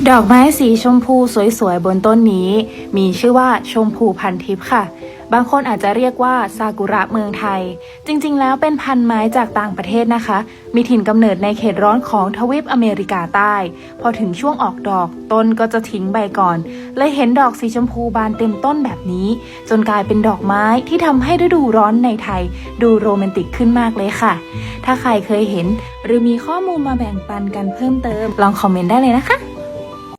ดอกไม้สีชมพูสวยๆบนต้นนี้มีชื่อว่าชมพูพันทิพย์ค่ะบางคนอาจจะเรียกว่าซากุระเมืองไทยจริงๆแล้วเป็นพันธุ์ไม้จากต่างประเทศนะคะมีถิ่นกำเนิดในเขตร้อนของทวีปอเมริกาใต้พอถึงช่วงออกดอกต้นก็จะทิ้งใบก่อนเลยเห็นดอกสีชมพูบานเต็มต้นแบบนี้จนกลายเป็นดอกไม้ที่ทำให้ฤดูร้อนในไทยดูโรแมนติกขึ้นมากเลยค่ะถ้าใครเคยเห็นหรือมีข้อมูลมาแบ่งปันกันเพิ่มเติมลองคอมเมนต์ได้เลยนะคะ